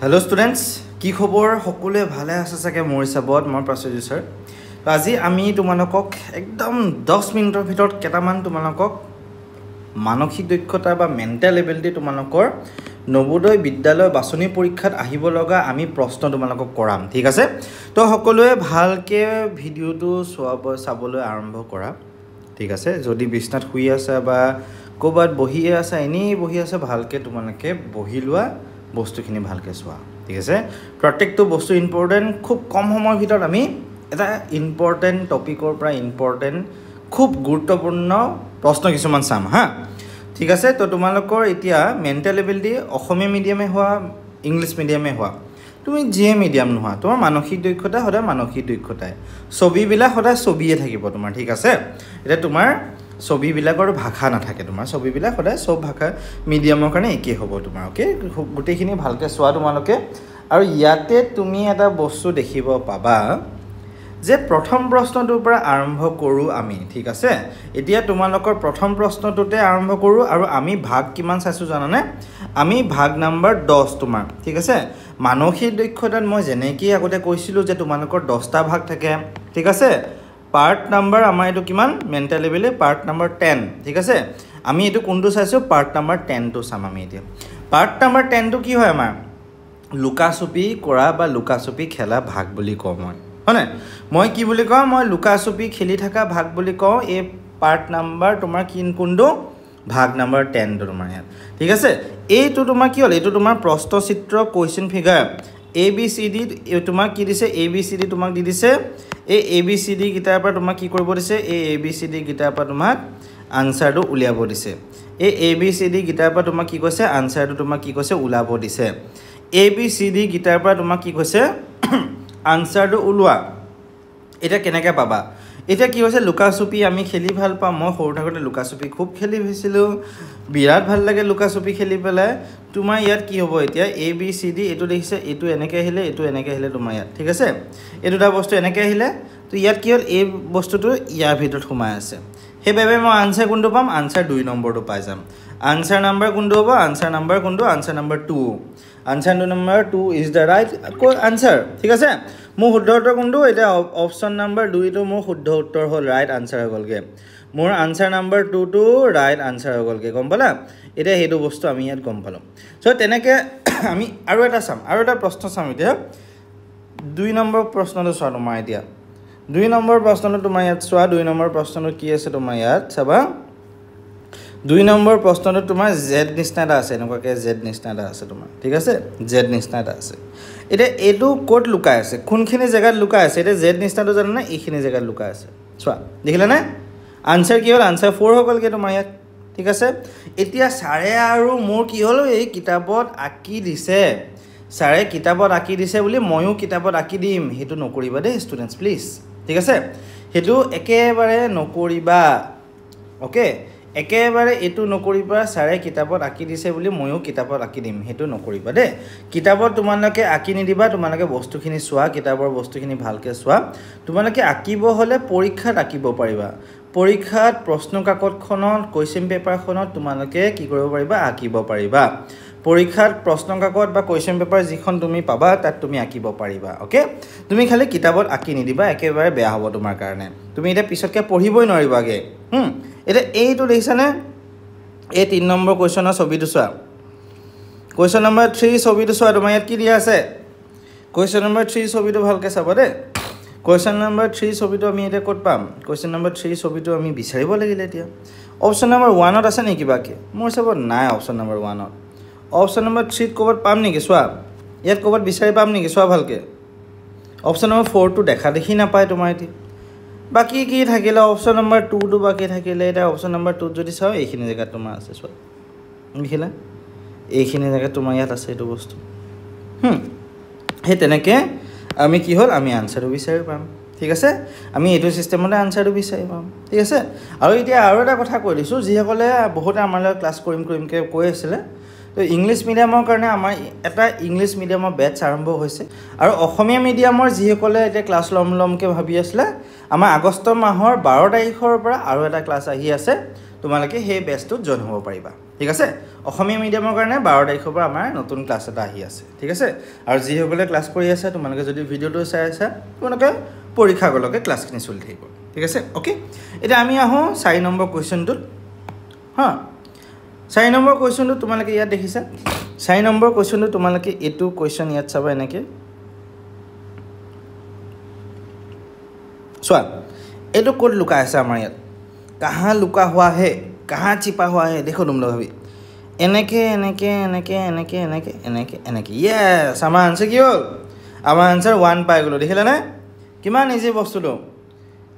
Hello students, কি খবৰ সকলোৱে ভালে আছে চাগে মোৰ হিচাপত মই প্ৰাচুৰ্য স্যাৰ আজি আমি তোমালোকক একদম 10 মিনিটৰ ভিতৰত কেটামান তোমালোকক মানসিক দক্ষতা বা মেন্টাল এবিলিটি তোমালোকৰ নবোদয় বিদ্যালয় বাছনি পৰীক্ষাত আহিব লগা আমি প্ৰশ্ন তোমালোকক কৰাম ঠিক আছে তো সকলোৱে ভালকে ভিডিওটো চাবলৈ আৰম্ভ কৰা ঠিক আছে যদি বিছনাত শুই আছে বা কোবাত বহি আছে এনি বহি আছে ভালকে তোমালোকে বহি লোৱা বস্তুখিনি ভালকে চোৱা ঠিক আছে প্ৰত্যেকটো বস্তু ইম্পৰ্টেন্ট খুব কম সময়ৰ ভিতৰত আমি এটা ইম্পৰ্টেন্ট টপিকৰ পৰা ইম্পৰ্টেন্ট খুব গুৰুত্বপূৰ্ণ প্ৰশ্ন কিছুমান চাম হা ঠিক আছে তো তোমালোকৰ এতিয়া মেন্টাল এবিলিটি অসমীয়া মিডিয়ামে হোৱা ইংলিশ মিডিয়ামে হোৱা তুমি জিএ মিডিয়াম নোহোৱা তোমাৰ মানসিক দক্ষতা সদায় মানসিক দক্ষতাই ছবিবিলাক সদায় ছবিয়ে থাকিব তোমাৰ ঠিক আছে এটা তোমাৰ ছবিবিলাকৰ ভাষা নাথাকে তোমাৰ ছবিবিলাক সদায় সব ভাষা মিডিয়ামৰ কাৰণে একে হ'ব তোমাৰ ওকে গুটেখিনি ভালকে চোৱা তোমালোকে আৰু ইয়াতে তুমি এটা বস্তু দেখিব পাবা যে প্ৰথম প্ৰশ্নটোৰ পৰা আৰম্ভ কৰো আমি ঠিক আছে এতিয়া তোমালোকৰ প্ৰথম প্ৰশ্নটোতে আৰম্ভ কৰো আৰু আমি ভাগ কিমান চাইছো জানানে আমি ভাগ নম্বৰ 10 তোমাৰ ঠিক আছে মানসিক দক্ষতাত মই জেনেকি আগতে কৈছিলো যে তোমালোকৰ 10টা ভাগ থাকে ঠিক আছে পাৰ্ট নম্বৰ আমাৰ এটো কিমান মেন্টাল এবিলিটি পাৰ্ট নম্বৰ 10 ঠিক আছে আমি এটো কোনটো চাইছো পাৰ্ট নম্বৰ 10 টো চাম আমি এতিয়া পাৰ্ট নম্বৰ 10 টো কি হয় আমাৰ লুকাছুপি কৰা বা লুকাছুপি খেলা ভাগ বুলি কওঁ হয়নে মই কি বুলি কওঁ মই লুকাছুপি খেলি থাকা ভাগ বুলি কওঁ এই পাৰ্ট নম্বৰ তোমাৰ কোনটো ভাগ নম্বৰ 10 টো তোমাৰ ইয়াত ঠিক আছে এইটো তোমাৰ কি হ'ল এইটো তোমাৰ প্ৰশ্নচিত্ৰ কোৱেশ্চন ফিগাৰ ABCD তোমাক কি দিছে ABCD তোমাক দি দিছে এই ABCD গিটাৰ পৰা তোমাক কি কৰিব দিছে এই ABCD গিটাৰ পৰা তোমাক আনসাৰটো উলিয়াব দিছে এই ABCD গিটাৰ পৰা তোমাক কি কৈছে আনসাৰটো তোমাক কি কৈছে উলাব দিছে ABCD গিটাৰ পৰা তোমাক কি কৈছে আনসাৰটো উলোৱা এটা কেনেকৈ পাবা এটা কি হৈছে লুকাছুপি আমি খেলি ভাল পাম মই সৰু থাকোতে লুকাছুপি খুব খেলি হৈছিলো বিৰাট ভাল লাগে লুকাছুপি খেলি পেলাই তোমাৰ ইয়াত কি হ'ব এতিয়া ABCD এটো দেখিছে এটো এনেকৈ আহিলে তোমাৰ ইয়াত ঠিক আছে এই দুটা বস্তু এনেকৈ আহিলে তো ইয়াত কি হ'ল এই বস্তুটো ইয়াৰ ভিতৰত সোমাই আছে হেবাবে মই আনসাৰ কোনটো পাম আনসাৰ 2 নম্বৰটো পাই যাম আনসাৰ নম্বৰ কোনটো হ'ব আনসাৰ নম্বৰ কোনটো answer number 2 answer number 2 is the right answer ঠিক আছে মোৰ শুদ্ধ উত্তৰ কোনটো এটা অপচন নম্বৰ 2 টো মোৰ শুদ্ধ উত্তৰ হ'ল ৰাইট আনসাৰ হৈ গলগে মোৰ আনসাৰ নম্বৰ 2 টো ৰাইট আনসাৰ হৈ গলগে গম পালা এটা হেতু বস্তু আমি ইয়াত গম পালো সো তেনেকে আমি আৰু এটা চাম আৰু এটা প্ৰশ্ন চাম এতিয়া 2 নম্বৰ প্ৰশ্নটো চোৱা তোমাৰ এতিয়া 2 নম্বৰ প্ৰশ্নটো তোমাৰ ইয়াত চোৱা 2 নম্বৰ প্ৰশ্নটো কি আছে তোমাৰ ইয়াত চাবা 2 নম্বৰ প্ৰশ্নটো তোমাৰ z নিষ্ণাটা আছে এনেকুৱাকে z নিষ্ণাটা আছে তোমাৰ ঠিক আছে z নিষ্ণাটা আছে এটা এটো কোড লুকাই আছে কোনখিনি জায়গাত লুকাই আছে এটা z নিষ্ণাটো জানা না এইখিনি জায়গাত লুকাই আছে চোৱা দেখিলা না আনসাৰ কি হ'ল আনসাৰ 4 হৈ গলগে তোমাৰ ইয়াত ঠিক আছে এতিয়া সাৰে আৰু মোৰ কি হ'ল এই কিতাপত আকি দিছে সাৰে কিতাপত আকি দিছে বুলি ময়ো কিতাপত আকি দিম হেতু নকৰিবা দে ষ্টুডেন্টস প্লিজ ঠিক আছে হেতু একেবাৰে নকৰিবা ওকে একেবাৰে এটো নকৰিবা সাৰে কিতাপত আকি দিছে বুলি ময়ো কিতাপত আকি দিম হেতু নকৰিবা দে কিতাপত তোমালোকে আকি নিদিবা তোমালোকে বস্তুখিনি চোৱা কিতাপৰ বস্তুখিনি ভালকে চোৱা তোমালোকে আকিব হলে পৰীক্ষাত আকিব পাৰিবা পৰীক্ষাত প্ৰশ্ন কাকতখনত কোৱেশ্চন পেপাৰখনত তোমালোকে কি কৰিব পাৰিবা আকিব পাৰিবা পৰীক্ষাত প্ৰশ্ন কাকত বা কোৱেশ্চন পেপাৰ যিখন তুমি পাবা তাত তুমি আকিব পাৰিবা ওকে তুমি খালি কিতাপত আকি নিদিবা একেবাৰে বেয়া হ'ব তোমাৰ কাৰণে তুমি এটা পিছতকে পঢ়িবই নোৱাৰিবাগে এটা এইটো দেখিছানে এই 3 নম্বৰ কোৱেশ্চনৰ ছবিটো চোৱা কোৱেশ্চন নম্বৰ 3 ছবিটো চোৱা তোমাৰ ইয়াত কি দিয়া আছে কোৱেশ্চন নম্বৰ 3 ছবিটো ভালকে চাবা দে কোৱেশ্চন নম্বৰ 3 ছবিটো আমি এটা ক'ত পাম কোৱেশ্চন নম্বৰ 3 ছবিটো আমি বিচাৰিব লাগিলে এতিয়া অপচন নম্বৰ 1 ত আছে নেকি বাকি মোৰ সবত নাই অপচন নম্বৰ 1 ত অপচন নম্বৰ 3 ত ক'ত পাম নেকি চোৱা ইয়াত ক'ত বিচাৰি পাম নেকি চোৱা ভালকে অপচন নম্বৰ 4 টো দেখা দেখি নাপায় তোমাৰ এতিয়া বাকি কি থাকিলে অপচন নম্বৰ 2 টো বাকি থাকিলে এটা অপচন নম্বৰ 2 যদি চাও এইখিনি জায়গা তোমাৰ আছে চোৱা দেখিলা এইখিনি জায়গা তোমাৰ ইয়াত আছে এটো বস্তু হে তেনেকে আমি কি হ'ল আমি আনসাৰটো বিচাৰি পাম ঠিক আছে আমি এটো সিস্টেমতে আনসাৰটো বিচাৰি পাম ঠিক আছে আৰু এতিয়া আৰু এটা কথা কৈ দিছো যিসকলে বহুত আমাৰ ক্লাছ কৰিমকে কৈ আছিল তো ইংলিশ মিডিয়ামৰ কাৰণে আমাৰ এটা ইংলিশ মিডিয়ামৰ বেটচ আৰম্ভ হৈছে আৰু অসমীয়া মিডিয়ামৰ যিসকলে এটা ক্লাছ লমকে ভাবি আছিল আমাৰ আগষ্ট মাহৰ 12 তাৰিখৰ পৰা আৰু এটা ক্লাছ আহি আছে তোমালোকে সেই বেটচটো জয়েন হ'ব পাৰিবা ঠিক আছে অসমীয়া মিডিয়ামৰ কাৰণে 12 তাৰিখৰ পৰা আমাৰ নতুন ক্লাছ এটা আহি আছে ঠিক আছে আৰু যিসকলে ক্লাছ কৰি আছে তোমালোকে যদি ভিডিঅ'টো চাই আছা তোমালোকে পৰীক্ষাগলৈকে ক্লাছখিনি চলি থাকিব ঠিক আছে ওকে এটা আমি আহোঁ 4 নম্বৰ কোৱেশ্চনটোত হা 4 নম্বৰ কোৱেশ্চনটো তোমালোকে ইয়াত দেখিছা 4 নম্বৰ কোৱেশ্চনটো তোমালোকে এটো কোৱেশ্চন ইয়াত চাবা এনেকে চোৱা এটো কোড লুকা আছে আমাৰ ইয়াত कहाँ लुका हुआ है कहाँ छिपा हुआ है देखो तुम लोग अभी এনেকে এনেকে এনেকে এনেকে এনেকে এনেকে এনেকে यस আমাৰ आंसर কি হ'ল আমাৰ आंसर 1 পাই গলো দেখিলা না কিমান ইজি বস্তুটো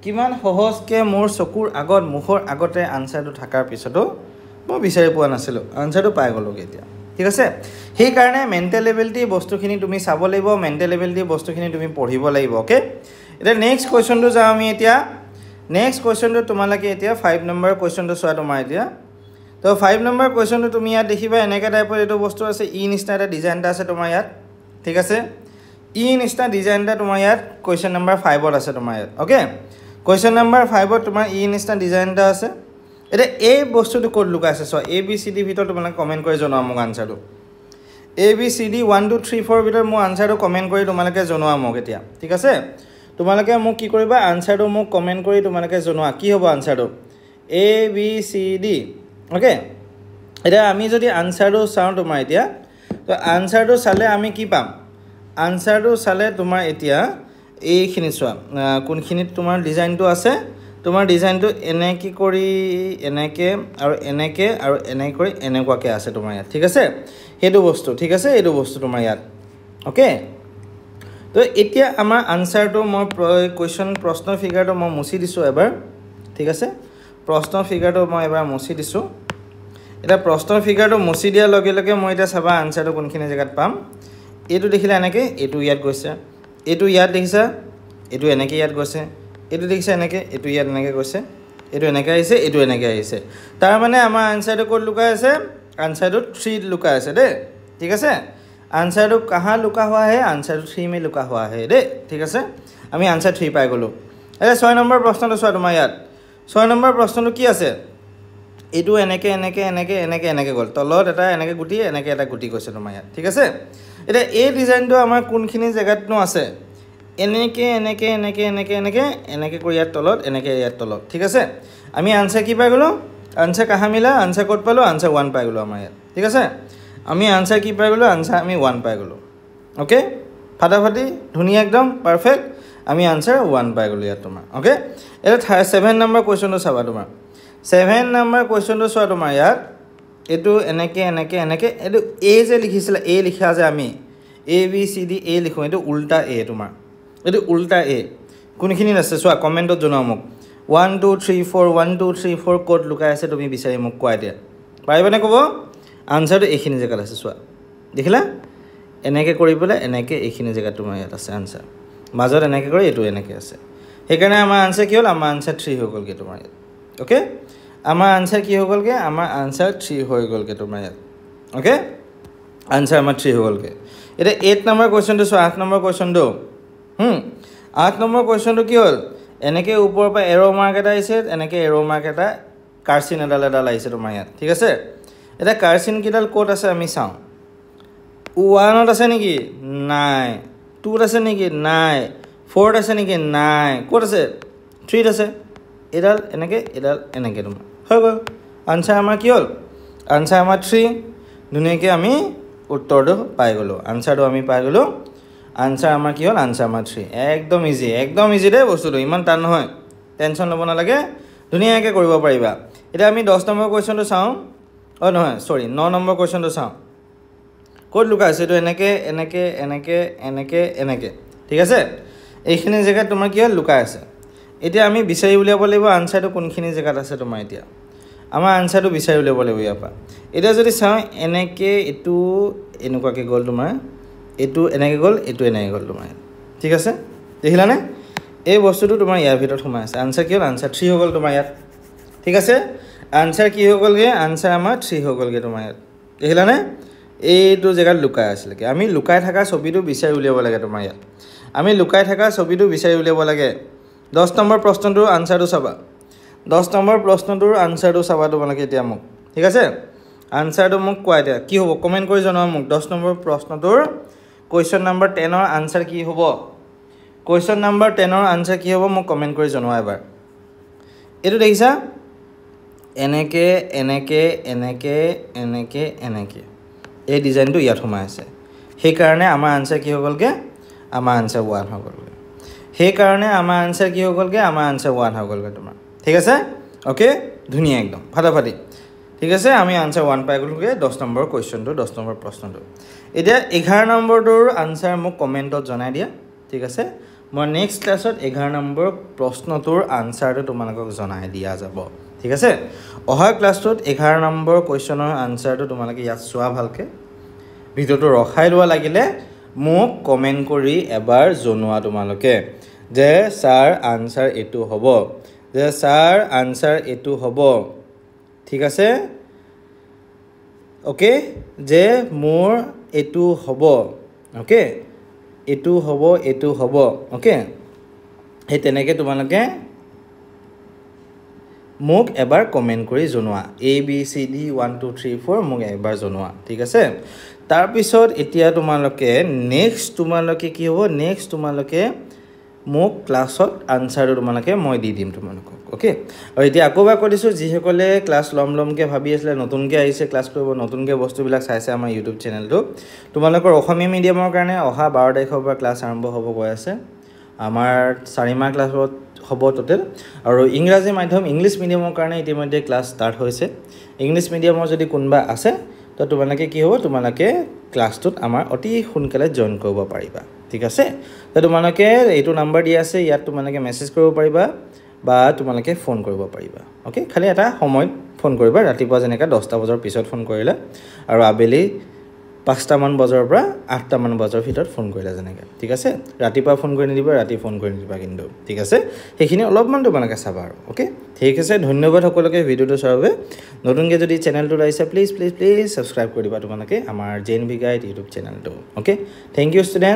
কিমান সহজকে মোৰ চকুৰ আগত মুখৰ আগতে आंसरটো থাকাৰ পিছতো মই বিচাৰি পোৱা নাছিলো आंसरটো পাই গলো এতিয়া ঠিক আছে সেই কাৰণে মেন্টাল এবিলিটি বস্তুখিনি তুমি চাব লাগিব মেন্টাল এবিলিটি বস্তুখিনি তুমি পঢ়িব লাগিব ওকে এটা নেক্সট কোৱেশ্চনটো যাও আমি এতিয়া नेक्स्ट क्वेश्चन तो तुम्हारे इतना 5 नंबर क्वेश्चन तो चुआ तुम्हारे इतना तो 5 नंबर क्वेश्चन तो तुम याद देखिबा এনেকা টাইপৰ এটো বস্তু আছে ই নিষ্টা এটা ডিজাইন এটা আছে তোমাৰ ইয়াত ঠিক আছে ই নিষ্টা ডিজাইন এটা তোমাৰ ইয়াত क्वेश्चन नंबर 5 ত আছে তোমাৰ ইয়াত ওকে क्वेश्चन नंबर 5 ত তোমাৰ ই নিষ্টা ডিজাইন এটা আছে এটা এই বস্তুটো কোড লুকা আছে so A B C D ভিতৰত তোমালোকে কমেন্ট কৰি জনোৱা মোক আনসাৰটো এ বি সি ডি 1 2 3 4 ভিতৰত মোক আনসাৰটো কমেন্ট কৰি তোমালোকে জনোৱা মোক এতিয়া ঠিক আছে তোমালোকে মোক কি কৰিবা আনসাৰটো মোক কমেন্ট কৰি তোমালোকে জনোৱা কি হ'ব আনসাৰটো A B C D okay এটা আমি যদি আনসাৰটো চাও তোমাৰ এতিয়া তো আনসাৰটো চালে আমি কি পাম আনসাৰটো চালে তোমাৰ এতিয়া এইখিনি চোৱা কোনখিনিত তোমাৰ ডিজাইনটো আছে তোমাৰ ডিজাইনটো এনেকি কৰি এনেকে আৰু এনেকে আৰু এনেকৈ কৰি এনেকুৱাকে আছে তোমাৰ ইয়াত ঠিক আছে হেতু বস্তু ঠিক আছে এটো বস্তু তোমাৰ ইয়াত ওকে तो এতিয়া আমাৰ আনসাৰটো মই কোৱেশ্চন প্ৰশ্ন ফিগাৰটো মই মুছি দিছো এবাৰ ঠিক আছে প্ৰশ্ন ফিগাৰটো মই এবাৰ মুছি দিছো এটা প্ৰশ্ন ফিগাৰটো মুছি দিয়া লগে লগে মই এটা চাবা আনসাৰটো কোনখিনি জায়গাত পাম এটো দেখিলা এনেকে এটো ইয়াত গৈছে এটো ইয়াত দেখিছা এটো এনেকে ইয়াত গৈছে এটো দেখিছা এনেকে এটো ইয়াত এনেকে গৈছে এটো এনেকে আহিছে এটো এনেকে আহিছে তাৰ মানে আমাৰ আনসাৰটো কোড লুকা আছে আনসাৰটো 3 লুকা আছে দে ঠিক আছে आंसर तो कहाँ लुका हुआ है आंसर 3 में लुका हुआ है दे ठीक है आमी आंसर 3 पाई गलो अरे 6 नंबर प्रश्न तो चुआ तुम यार 6 नंबर प्रश्न तो कि आछे एटु एनेके एनेके एनेके एनेके एनेके गल तলত এটা এনেকে গুটি এনেকে এটা গুটি কৈছে তোমাৰ ইয়াত ঠিক আছে এটা এই ডিজাইনটো আমাৰ কোনখিনি জায়গাত নো আছে এনেকে এনেকে এনেকে এনেকে এনেকে এনেকে কৰি ইয়াত তলত এনেকে ইয়াত তলত ঠিক আছে আমি आंसर কি পাই গলো आंसर कहाँ मिला आंसर ক'ত পালো आंसर 1 পাই গলো আমাৰ ইয়াত ঠিক আছে আমি आंसर কি পাই গলো आंसर আমি 1 পাই গলো ওকে ফাটাফাটি ধুনিয়া একদম পারফেক্ট আমি आंसर 1 পাই গলো ইয়াত তোমাৰ ওকে এটা 7 নম্বৰ কোৱেশ্চনটো চাবা তোমাৰ 7 নম্বৰ কোৱেশ্চনটো চোৱা তোমাৰ ইয়াত এটো এনেকে এনেকে এনেকে এটো এ যে লিখিছিল এ লিখা যে আমি A B C D A লিখো এটো উল্টা এ তোমাৰ এটো উল্টা এ কোনখিনি আছে চোৱা কমেন্টত জনাও মোক 1 2 3 4 1 2 3 4 কোড লুকাই আছে তুমি বিচাৰি মোক কোৱাই দিয়া পাৰিবনে ক'ব आंसर तो এইখিনি জায়গা আছে চোৱা দেখিলা এনেকে কৰি পেলে এনেকে এইখিনি জায়গা তোমাৰ ইয়াত আছে आंसर মাজত এনেকে কৰি এটো এনেকে আছে হেকাৰণে আমাৰ आंसर কি হ'ল আমাৰ आंसर 3 হৈ গলগে তোমাৰ ইয়াত ওকে আমাৰ आंसर কি হৈ গলগে আমাৰ आंसर 3 হৈ গলগে তোমাৰ ইয়াত ওকে आंसर আমাৰ 3 হৈ গলগে এটা 8 নম্বৰ কোৱেশ্চনটো চোৱা 8 নম্বৰ কোৱেশ্চনটো 8 নম্বৰ কোৱেশ্চনটো কি হ'ল এনেকে ওপৰৰ পৰা এৰো মাৰ্ক এটা আহিছে এনেকে এৰো মাৰ্ক এটা কাৰ্চিন এডাল আহিছে তোমাৰ ইয়াত ঠিক আছে এটা কাৰ্চিন কিডাল কোড আছে আমি চাও 1 ত আছে নেকি নাই 2 ত আছে নেকি নাই 4 ত আছে নেকি নাই কোড আছে 3 ত আছে এডাল এনেকে তোমাৰ হৈ গল आंसर আমাৰ কি হ'ল आंसर আমাৰ 3 ধুনিয়াকে আমি উত্তৰটো পাই গলো आंसरটো আমি পাই গলো आंसर আমাৰ কি হ'ল आंसर আমাৰ 3 একদম ইজি দে বস্তুটো ইমান টান নহয় টেনচন লব নালাগে ধুনিয়াকে কৰিব পাৰিবা এটা আমি 10 নম্বৰ কোৱেশ্চনটো চাও Oh no, sorry, 9 number question to sound. Code look at it enake. ঠিক আছে এইখিনি জায়গা তোমাৰ কি লুকা আছে এতিয়া আমি বিচাৰি উলিয়াব লাগিব আনসাৰটো কোনখিনি জায়গাত আছে তোমাৰ এতিয়া আমাৰ আনসাৰটো বিচাৰি উলিয়াব লাগিব ইয়াপা এটা যদি চাও এনেকে এটু এনেকুৱাকে গল তোমাৰ এটু এনেকে গল এটু এনেকে গল তোমাৰ ঠিক আছে দেখিলা নে এই বস্তুটো তোমাৰ ইয়াৰ ভিতৰত সোমাই আছে আনসাৰ কি হ'ল আনসাৰ 3 হৈ গল তোমাৰ ইয়াত ঠিক আছে आंसर কি হৈ গলগে आंसर আমাৰ 3 হৈ গলগে তোমাৰ ইয়াত দেখিলা নে এইটো জায়গাত লুকাই আছিল কি আমি লুকাই থাকা ছবিটো বিচাৰি উলিয়াব লাগে তোমাৰ ইয়াত আমি লুকাই থাকা ছবিটো বিচাৰি উলিয়াব লাগে 10 নম্বৰ প্ৰশ্নটোৰ আনসাৰটো চাবা 10 নম্বৰ প্ৰশ্নটোৰ আনসাৰটো চাবা তোমালোকে এতিয়া মোক ঠিক আছে আনসাৰটো মোক কোৱাই দিয়া কি হ'ব কমেন্ট কৰি জনাবা মোক 10 নম্বৰ প্ৰশ্নটোৰ কোৱেশ্চন নম্বৰ 10 ৰ আনসাৰ কি হ'ব কোৱেশ্চন নম্বৰ 10 ৰ আনসাৰ কি হ'ব মোক কমেন্ট কৰি জনোৱা এবাৰ এটো দেখিছা এনেকে এনেকে এনেকে এনেকে এনেকে এই ডিজাইনটো ইয়াত সোমাই আছে সেই কাৰণে আমাৰ আনসাৰ কি হ'গলগে আমাৰ আনসাৰ 1 হ'গলগে সেই কাৰণে আমাৰ আনসাৰ কি হ'গলগে আমাৰ আনসাৰ 1 হ'গলগে তোমাৰ ঠিক আছে ওকে ধুনিয়া একদম ফাটাফাটি ঠিক আছে আমি আনসাৰ 1 পাই গলগে 10 নম্বৰ কোৱেশ্চনটো 10 নম্বৰ প্ৰশ্নটো এতিয়া 11 নম্বৰটোৰ আনসাৰ মোক কমেন্টত জনাই দিয়া ঠিক আছে মই নেক্সট ক্লাছত 11 নম্বৰ প্ৰশ্নটোৰ আনসাৰটো তোমালোকক জনাই দিয়া যাব ঠিক আছে অহা ক্লাছটোত 11 নম্বৰ কোৱেশ্চনৰ আনসাৰটো তোমালোকে ইয়াত চোৱা ভালকে ভিডিওটো ৰখাই লোৱা লাগিলে মোক কমেন্ট কৰি এবাৰ জনোৱা তোমালোকে যে স্যাৰ আনসাৰ এটো হ'ব যে স্যাৰ আনসাৰ এটো হ'ব ঠিক আছে ওকে যে মোৰ এটো হ'ব ওকে এটো হ'ব ওকে হে তেনেকে তোমালোকে মোক এবাৰ কমেন্ট কৰি জনোৱা a b c d 1 2 3 4 মোক এবাৰ জনোৱা ঠিক আছে তাৰ পিছত এতিয়া তোমালোকে নেক্সট তোমালোকে কি হ'ব নেক্সট তোমালোকে মোক ক্লাছত আনসাৰটো তোমালোকে মই দি দিম তোমালোকক ওকে আৰু এতিয়া আকৌবা কৰিছো যিসকলে ক্লাছ লমকে ভাবি আছিল নতুনকে আহিছে ক্লাছ কৰিব নতুনকে বস্তুবিলাক চাইছে আমাৰ ইউটিউব চেনেলটো তোমালোকৰ অসমীয়া মিডিয়ামৰ কাৰণে অহা 12 তাৰিখৰ পৰা ক্লাছ আৰম্ভ হ'ব গৈ আছে আমাৰ 4 মাহ ক্লাছত হ'ব টোটেল আৰু ইংৰাজী মাধ্যম ইংলিশ মিডিয়ামৰ কাৰণে ইতিমধ্যে ক্লাছ ষ্টাৰ্ট হৈছে ইংলিশ মিডিয়ামৰ যদি কোনবা আছে তো তোমালোকে কি হ'ব তোমালোকে ক্লাছটোত আমাৰ অতি সোনকালে জয়েন কৰিব পাৰিবা ঠিক আছে তো তোমালোকে এইটো নাম্বাৰ দিয়া আছে ইয়াত তোমালোকে মেছেজ কৰিব পাৰিবা বা তোমালোকে ফোন কৰিব পাৰিবা ওকে খালি এটা সময় ফোন কৰিবা ৰাতিপুৱা যেনেকা 10টা বজাৰ পিছত ফোন কৰিলা আৰু আবেলি 5টা মান বজাৰ পৰা 8টা মান বজাৰ ভিতৰত ফোন কৰিলা যেনেকা ঠিক আছে ৰাতিপুৱা ফোন কৰি নিদিবা ৰাতি ফোন কৰি নিদিবা কিন্তু ঠিক আছে সেইখিনি অলপমান তোমালোকে চাবা আৰু ওকে ঠিক আছে ধন্যবাদ সকলোকে ভিডিওটো চোৱাৰ বাবে নতুনকে যদি চেনেলটো লাইছে প্লিজ সাবস্ক্ৰাইব কৰি দিবা তোমালোকে আমাৰ জেএনভি গাইড ইউটিউব চেনেলটো ওকে থ্যাংক ইউ ষ্টুডেন্ট